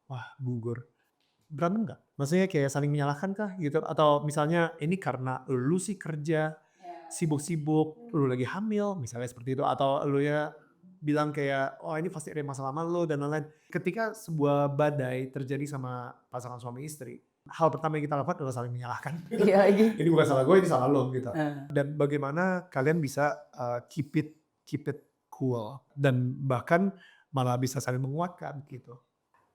wah gugur. Berantem nggak? Maksudnya kayak saling menyalahkan kah gitu? Atau misalnya ini karena lu sih kerja, sibuk-sibuk, lu lagi hamil, misalnya seperti itu. Atau lu ya bilang kayak, oh ini pasti ada masalah sama lu dan lain-lain. Ketika sebuah badai terjadi sama pasangan suami istri, hal pertama yang kita lakukan adalah saling menyalahkan. Iya lagi. Ini bukan salah gue, ini salah lo gitu. Dan bagaimana kalian bisa keep it cool dan bahkan malah bisa saling menguatkan gitu.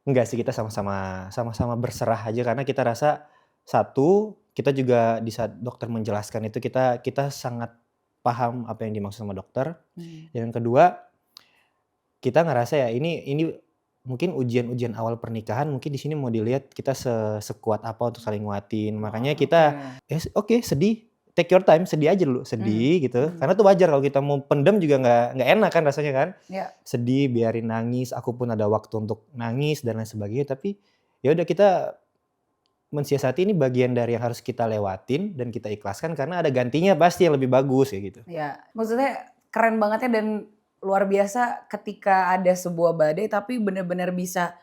Enggak sih, kita sama-sama berserah aja karena kita rasa satu, kita juga di saat dokter menjelaskan itu kita sangat paham apa yang dimaksud sama dokter. Yang kedua, kita ngerasa ya ini mungkin ujian-ujian awal pernikahan mungkin di sini mau dilihat kita sekuat apa untuk saling nguatin. Makanya kita oke sedih, take your time, sedih aja dulu, sedih gitu. Karena itu wajar kalau kita mau pendem juga nggak enak kan rasanya kan. Ya. Sedih, biarin nangis, aku pun ada waktu untuk nangis dan lain sebagainya, tapi ya udah kita mensiasati ini bagian dari yang harus kita lewatin dan kita ikhlaskan karena ada gantinya pasti yang lebih bagus kayak gitu. Ya, maksudnya keren banget ya dan luar biasa ketika ada sebuah badai tapi benar-benar bisa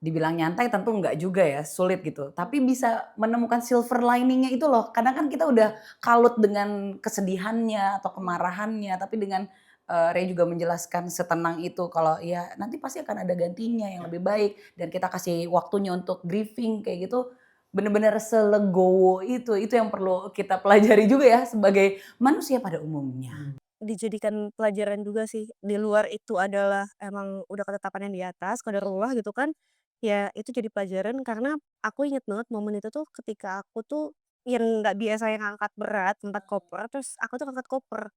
dibilang nyantai tentu enggak juga ya, sulit gitu. Tapi bisa menemukan silver liningnya itu loh. Kadang kan kita udah kalut dengan kesedihannya atau kemarahannya, tapi dengan Ray juga menjelaskan setenang itu kalau ya nanti pasti akan ada gantinya yang lebih baik dan kita kasih waktunya untuk grieving kayak gitu. Benar-benar selegowo itu yang perlu kita pelajari juga ya sebagai manusia pada umumnya. Dijadikan pelajaran juga sih, di luar itu adalah emang udah ketetapan yang di atas, qadarullah gitu kan, ya itu jadi pelajaran karena aku inget banget momen itu tuh ketika aku tuh yang nggak biasa yang angkat berat, angkat koper, terus aku tuh angkat koper.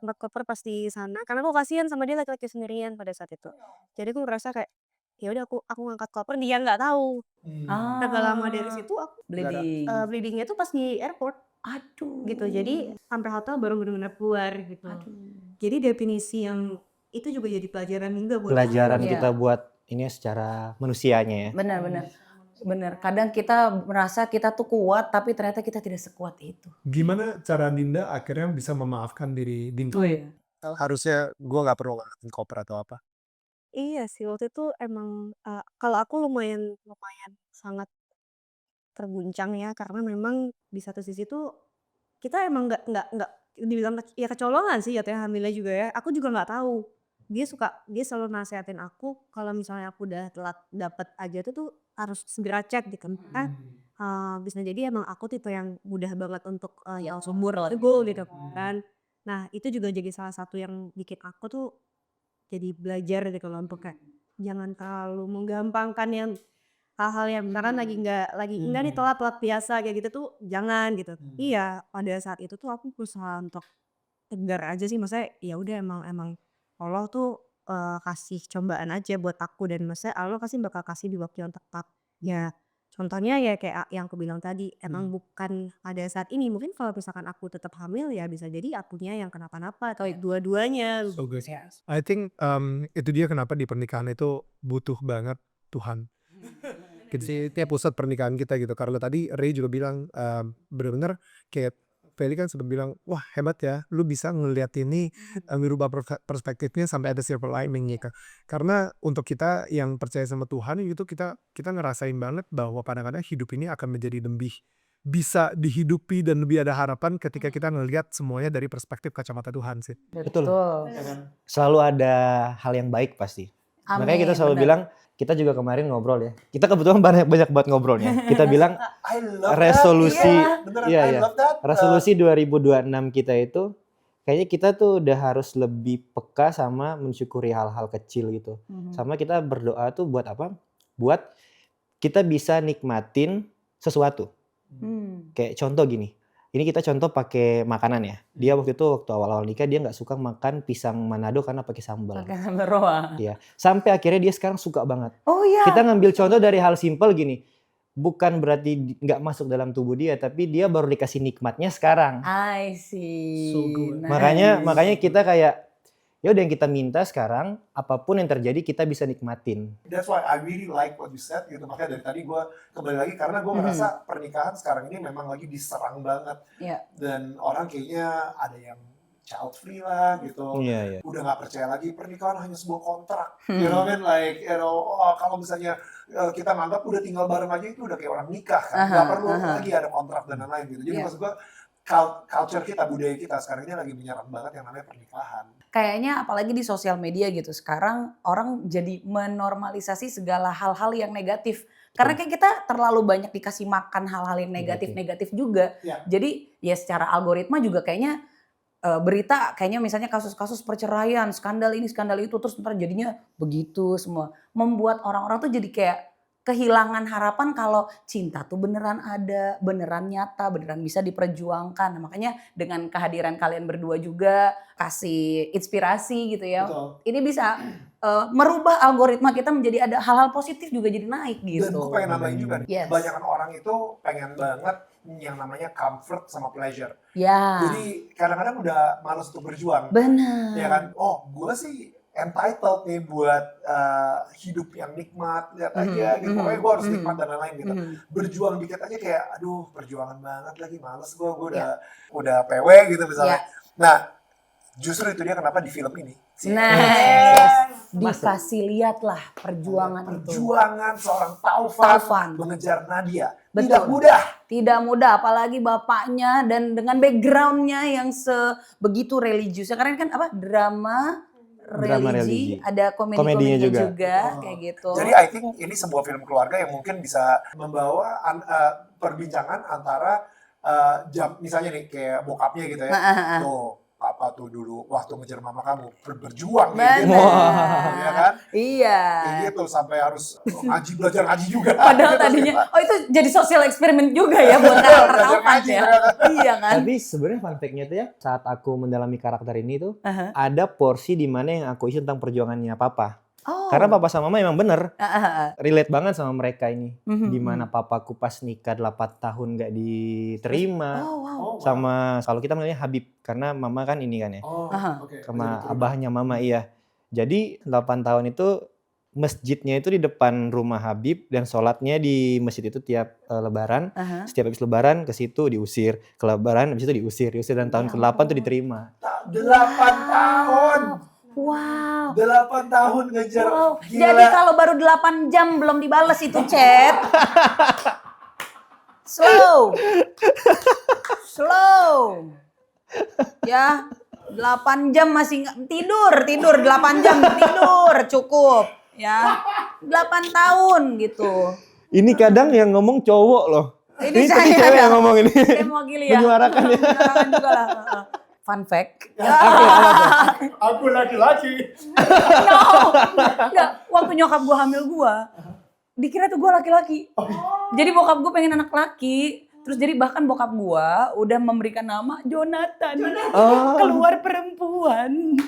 Angkat koper pas di sana, karena aku kasihan sama dia laki-laki sendirian pada saat itu. Jadi aku ngerasa kayak, ya udah aku ngangkat koper, dia nggak tahu. Nah, gak lama dari situ aku Bleeding. bleeding-nya tuh pas di airport Aduh. gitu. Jadi sampai hotel baru benar-benar keluar gitu. Jadi definisi yang itu juga jadi pelajaran juga buat Pelajaran Iya. kita buat ini secara manusianya ya. Benar. Kadang kita merasa kita tuh kuat tapi ternyata kita tidak sekuat itu. Gimana cara Dinda akhirnya bisa memaafkan diri Dinda? Oh iya. Harusnya gue nggak perlu ngangkatin koper atau apa. Iya sih, waktu itu emang, kalau aku lumayan sangat terguncang ya, karena memang di satu sisi tuh kita emang nggak dibilang ya kecolongan sih jatuhnya hamilnya juga ya. Aku juga nggak tahu. Dia selalu nasehatin aku kalau misalnya aku udah telat dapet aja tuh harus segera cek gitu. Karena bisa jadi emang aku tipe yang mudah banget untuk ya sumur lah go gitu kan. Nah, itu juga jadi salah satu yang bikin aku tuh jadi belajar gitu loh untuk kayak jangan terlalu menggampangkan yang hal-hal yang misalkan lagi enggak nih telat biasa kayak gitu tuh jangan gitu. Iya, pada saat itu tuh aku berusaha untuk tegar aja sih, maksudnya ya udah emang Allah tuh kasih cobaan aja buat aku dan maksudnya Allah bakal kasih di waktu yang tepat. Ya contohnya ya kayak yang aku bilang tadi, emang bukan pada saat ini, mungkin kalau misalkan aku tetap hamil ya bisa jadi akunya yang kenapa-napa atau dua-duanya. So good. I think itu dia kenapa di pernikahan itu butuh banget Tuhan. Gitu sih tiap pusat pernikahan kita gitu. Karena tadi Ray juga bilang benar-benar kayak Feli kan sempat bilang, wah hebat ya, lu bisa ngeliat ini merubah perspektifnya sampai ada silver lining gitu. Karena untuk kita yang percaya sama Tuhan gitu kita ngerasain banget bahwa kadang-kadang hidup ini akan menjadi lebih bisa dihidupi dan lebih ada harapan ketika kita ngelihat semuanya dari perspektif kacamata Tuhan sih. Betul. Selalu ada hal yang baik pasti. Amin, Makanya kita selalu benar. bilang, kita juga kemarin ngobrol ya. Kita kebetulan banyak buat ngobrolnya. Kita bilang I love resolusi that. Beneran, iya, I iya. love that. Resolusi 2026 kita itu kayaknya kita tuh udah harus lebih peka sama mensyukuri hal-hal kecil gitu. Sama kita berdoa tuh buat apa? Buat kita bisa nikmatin sesuatu. Kayak contoh gini. Ini kita contoh pakai makanan ya. Dia waktu awal-awal nikah dia nggak suka makan pisang Manado karena pakai sambal. Pakai sambal roa. Iya. Sampai akhirnya dia sekarang suka banget. Oh iya. Kita ngambil contoh dari hal simpel gini. Bukan berarti nggak masuk dalam tubuh dia, tapi dia baru dikasih nikmatnya sekarang. I see. So good. Nice. Makanya kita kayak ya udah yang kita minta sekarang apapun yang terjadi kita bisa nikmatin. That's why I really like what you said gitu. Makanya dari tadi gue kembali lagi karena gue ngerasa pernikahan sekarang ini memang lagi diserang banget. Iya. Dan orang kayaknya ada yang child free lah gitu. Iya. Udah nggak percaya lagi pernikahan hanya sebuah kontrak. You know what I mean? Like, kalau misalnya kita nganggap udah tinggal bareng aja itu udah kayak orang nikah kan. Nggak perlu lagi ada kontrak dan lain-lain gitu. Jadi maksud gue culture kita, budaya kita sekarang ini lagi menyerang banget yang namanya pernikahan. Kayaknya apalagi di sosial media gitu. Sekarang orang jadi menormalisasi segala hal-hal yang negatif. Karena kayak kita terlalu banyak dikasih makan hal-hal yang negatif-negatif juga. Iya. Jadi ya secara algoritma juga kayaknya berita kayaknya misalnya kasus-kasus perceraian, skandal ini, skandal itu, terus ntar jadinya begitu semua. Membuat orang-orang tuh jadi kayak kehilangan harapan kalau cinta tuh beneran ada, beneran nyata, beneran bisa diperjuangkan. Nah, makanya dengan kehadiran kalian berdua juga kasih inspirasi gitu ya. Betul. Ini bisa merubah algoritma kita menjadi ada hal-hal positif juga jadi naik gitu. Dan gue pengen nambahin juga nih, Yes. kebanyakan orang itu pengen banget yang namanya comfort sama pleasure. Ya, Jadi kadang-kadang udah males untuk berjuang. benar. Ya kan, oh gue sih entitled nih buat hidup yang nikmat, lihat aja gitu. Pokoknya gue harus nikmat dan lain-lain gitu. Berjuang dikit aja kayak, aduh perjuangan banget lagi, males gue udah PW gitu misalnya. Nah, justru itu dia kenapa di film ini. Dikasih lihat lah perjuangan itu. Perjuangan seorang Taufan. Taufan mengejar Nadia. Betul. Tidak mudah. Tidak mudah, apalagi bapaknya dan dengan backgroundnya yang sebegitu religius. Karena kan apa Drama religi, religi. ada Komedinya komedi-komedinya juga. juga kayak gitu. Jadi I think ini sebuah film keluarga yang mungkin bisa membawa perbincangan antara misalnya nih kayak bokapnya gitu ya. Tuh, papa tuh dulu waktu ngejar mama kamu berjuang kayak gitu. Ya kan? Iya. Kayak gitu sampai harus belajar ngaji juga. Padahal tadinya, oh itu jadi sosial eksperimen juga ya buat karakter Belajar Taufan ngaji, ya. ternyata. Iya kan? Tapi sebenarnya fun fact-nya tuh ya, saat aku mendalami karakter ini tuh, ada porsi di mana yang aku isi tentang perjuangannya papa. Oh. Karena papa sama mama emang bener, relate banget sama mereka ini. Mhm. Dimana papaku pas nikah 8 tahun gak diterima. Oh, wow. Sama kalau kita namanya Habib, karena mama kan ini kan ya. Oh, Aha. oke. Sama abahnya mama iya. Jadi 8 tahun itu masjidnya itu di depan rumah Habib dan sholatnya di masjid itu tiap lebaran. Setiap habis lebaran ke situ diusir, ke lebaran habis itu diusir dan tahun ke-8 tuh diterima. 8 tahun. Wow. 8 tahun ngejar. Wow. Gila. Jadi kalau baru 8 jam belum dibales itu chat. Slow. Ya. 8 jam masih tidur 8 jam tidur cukup ya. 8 tahun gitu. Ini kadang yang ngomong cowok loh. Ini Ini saya tadi cewek yang ngomong ini. Saya mewakili ya. Menyuarakan ya. Menyuarakan juga lah. Fun fact. Aku laki-laki. Enggak, waktu nyokap gue hamil gue, dikira tuh gue laki-laki. Jadi bokap gue pengen anak laki. Terus jadi bahkan bokap gue udah memberikan nama Jonathan. Keluar perempuan.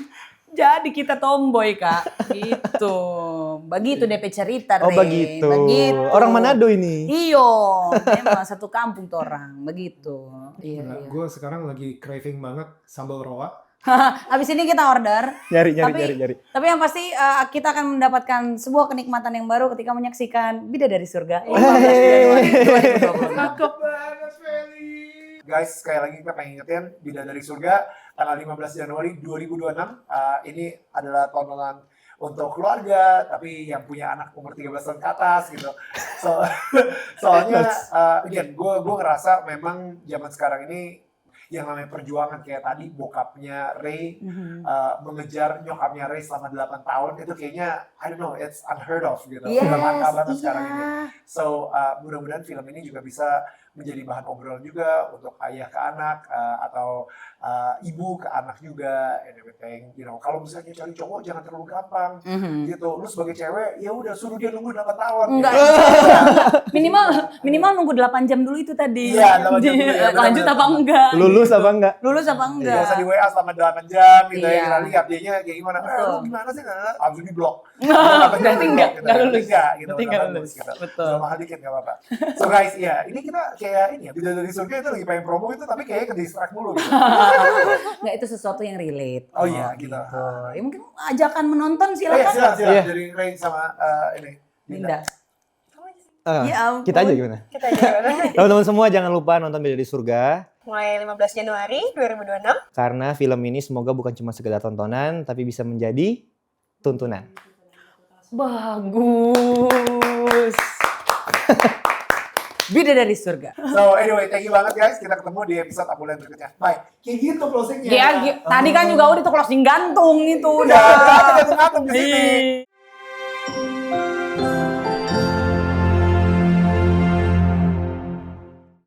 Jadi kita tomboy kak. Gitu. Begitu DP cerita. Oh Re. begitu. Begitu. Orang Manado ini. Iyo. Memang satu kampung tuh orang. Begitu. Iya. Gue sekarang lagi craving banget sambal roa. Habis ini kita order. Nyari. Tapi yang pasti kita akan mendapatkan sebuah kenikmatan yang baru ketika menyaksikan Bidadari Surga 15 Januari 2020. Cakep banget, Feli. Guys, sekali lagi kita pengen ingetin Bidadari Surga tanggal 15 Januari 2026. Ini adalah tontonan untuk keluarga, tapi yang punya anak umur 13 tahun ke atas gitu. Soalnya, again, gue ngerasa memang zaman sekarang ini yang namanya perjuangan kayak tadi bokapnya Ray mengejar nyokapnya Ray selama 8 tahun itu kayaknya I don't know, it's unheard of gitu. Udah langka banget sekarang ini. So mudah-mudahan film ini juga bisa menjadi bahan obrolan juga untuk ayah ke anak atau ibu ke anak juga and everything. You know, kalau misalnya cari cowok jangan terlalu gampang gitu. Lu sebagai cewek ya udah suruh dia nunggu 8 tahun. Enggak. Minimal nunggu 8 jam dulu itu tadi. Iya, 8 jam dulu ya, Lanjut benar-benar. apa enggak? Lulus apa enggak? Lulus apa enggak? Gak usah di WA selama 8 jam gitu Iya. ya, kita lihat dianya kayak gimana. Betul. Lu gimana sih? Langsung di blok. Berarti enggak lulus. Enggak gitu. Berarti enggak lulus. Gitu. Betul. Cuma mahal dikit enggak apa-apa. So guys, ya ini kita kayak ini ya, Bidadari Surga itu lagi pengen promo itu tapi kayaknya ke distract mulu gitu. Enggak, itu sesuatu yang relate. Oh iya, gitu. Ya, mungkin ajakan menonton Oh iya, silakan. silakan. Iya. Dari Ray sama ini. Linda. Ah, Ya ampun. kita aja gimana? Kita aja. Teman-teman semua jangan lupa nonton Bidadari Surga. Mulai 15 Januari 2026. Karena film ini semoga bukan cuma sekedar tontonan, tapi bisa menjadi tuntunan. Bagus. Bidadari Surga. So anyway, thank you banget guys. Kita ketemu di episode Ambulan berikutnya. Bye. Kayak gitu closingnya. Ya, tadi kan juga udah tuh closing gantung itu Ya, udah. kita ngatung di sini.